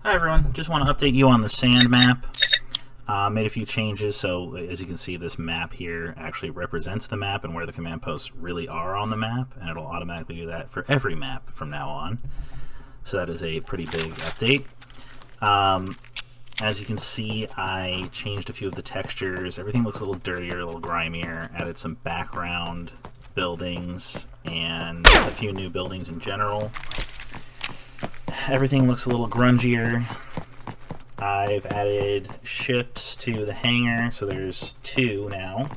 Hi everyone, just want to update you on the sand map. Made a few changes, so as you can see, this map here actually represents the map and where the command posts really are on the map, and it'll automatically do that for every map from now on. So that is a pretty big update. As you can see, I changed a few of the textures. Everything looks a little dirtier, a little grimier. Added some background buildings and a few new buildings in general. Everything looks a little grungier. I've added ships to the hangar, so there's 2 now.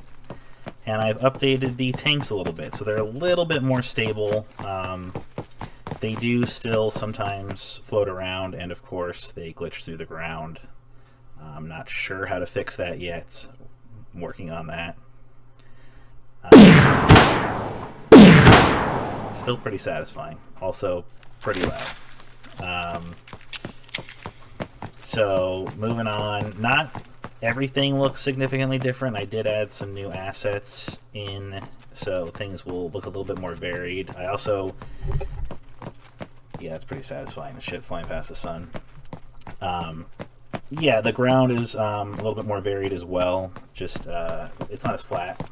And I've updated the tanks a little bit, so they're a little bit more stable. They do still sometimes float around, and of course they glitch through the ground. I'm not sure how to fix that yet. I'm working on that. Still pretty satisfying. Also pretty loud. So moving on, not everything looks significantly different. I did add some new assets in, so things will look a little bit more varied. I also, yeah, it's pretty satisfying, the ship flying past the sun. Yeah, the ground is a little bit more varied as well. Just it's not as flat.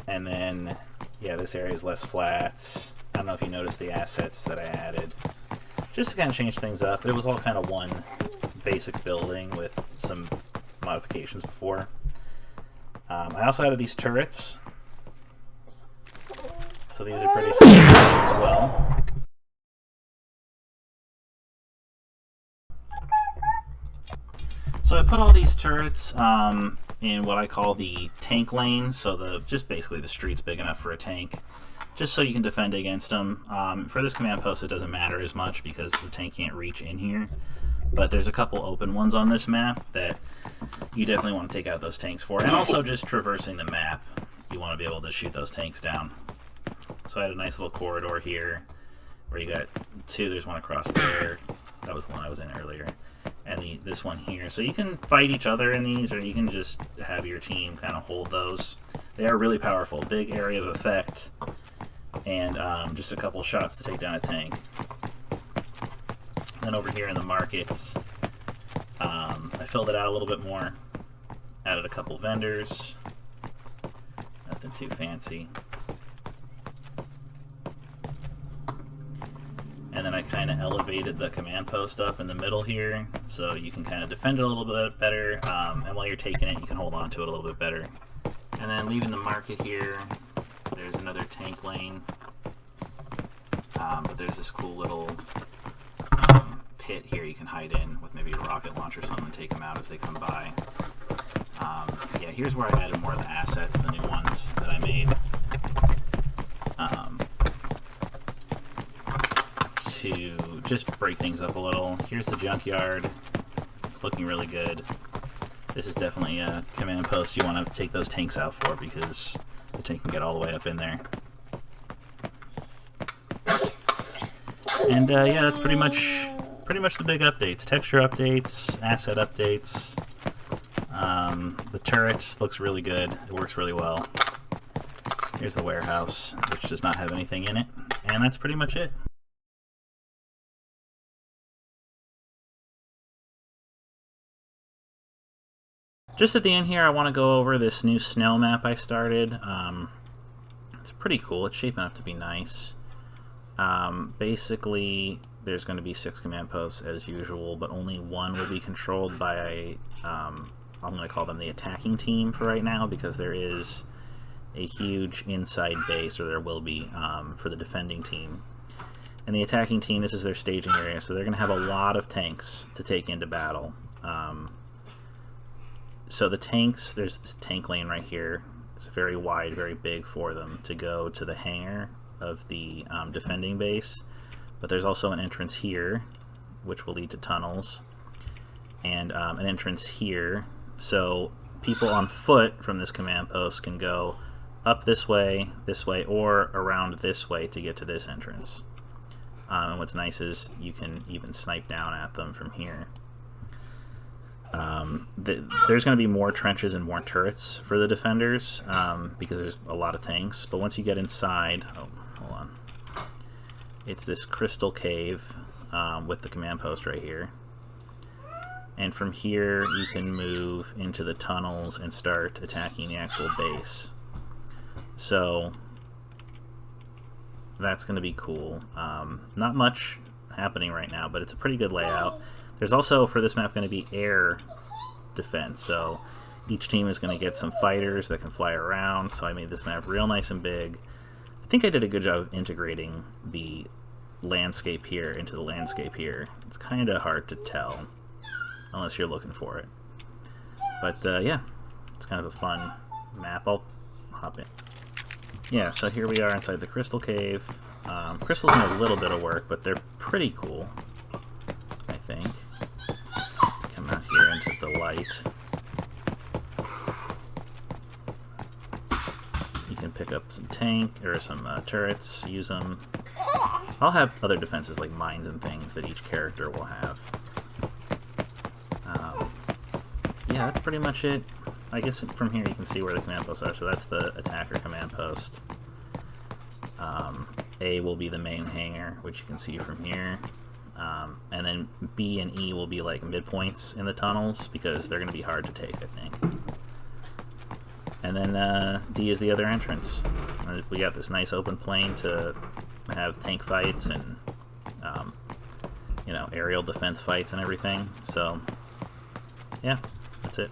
And then, yeah, this area is less flat. I don't know if you noticed the assets that I added, just to kind of change things up. It was all kind of one basic building with some modifications before. I also added these turrets, so these are pretty satisfying as well. So I put all these turrets in what I call the tank lane, so just basically the street's big enough for a tank, just so you can defend against them. For this command post it doesn't matter as much because the tank can't reach in here, but there's a couple open ones on this map that you definitely want to take out those tanks for, and also just traversing the map, you want to be able to shoot those tanks down. So I had a nice little corridor here where you got 2, there's one across there, that was the one I was in earlier, and this one here. So you can fight each other in these, or you can just have your team kind of hold those. They are really powerful, big area of effect, and just a couple shots to take down a tank. Then over here in the markets, I filled it out a little bit more, added a couple vendors, nothing too fancy. And then I kind of elevated the command post up in the middle here, so you can kind of defend it a little bit better, and while you're taking it, you can hold on to it a little bit better. And then leaving the market here, there's another tank lane, but there's this cool little pit here you can hide in with maybe a rocket launcher or something and take them out as they come by. Yeah, here's where I added more of the assets, the new ones that I made. To just break things up a little. Here's the junkyard. It's looking really good. This is definitely a command post you want to take those tanks out for, because the tank can get all the way up in there. And yeah, that's pretty much the big updates. Texture updates, asset updates. The turret looks really good. It works really well. Here's the warehouse, which does not have anything in it. And that's pretty much it. Just at the end here, I want to go over this new snow map I started. It's pretty cool. It's shaping up to be nice. Basically, there's going to be 6 command posts as usual, but only 1 will be controlled by, I'm going to call them the attacking team for right now, because there is a huge inside base, or there will be, for the defending team. And the attacking team, this is their staging area, so they're going to have a lot of tanks to take into battle. So the tanks, there's this tank lane right here. It's very wide, very big for them to go to the hangar of the defending base. But there's also an entrance here, which will lead to tunnels, and an entrance here. So people on foot from this command post can go up this way, or around this way to get to this entrance. And what's nice is you can even snipe down at them from here. There's going to be more trenches and more turrets for the defenders, because there's a lot of tanks. But once you get inside, oh, hold on. it's this crystal cave with the command post right here. And from here you can move into the tunnels and start attacking the actual base. So that's going to be cool. Not much happening right now, but it's a pretty good layout. There's also, for this map, going to be air defense, so each team is going to get some fighters that can fly around, so I made this map real nice and big. I think I did a good job of integrating the landscape here into the landscape here. It's kind of hard to tell unless you're looking for it. But yeah, it's kind of a fun map. I'll hop in. Yeah, so here we are inside the crystal cave. Crystals need a little bit of work, but they're pretty cool, I think. Come out here into the light. You can pick up some tank, or some turrets, use them. I'll have other defenses like mines and things that each character will have. Yeah, that's pretty much it. I guess from here you can see where the command posts are, so that's the attacker command post. A will be the main hangar, which you can see from here. And then B and E will be like midpoints in the tunnels, because they're going to be hard to take, I think. And then D is the other entrance. We got this nice open plain to have tank fights and, you know, aerial defense fights and everything. So, yeah, that's it.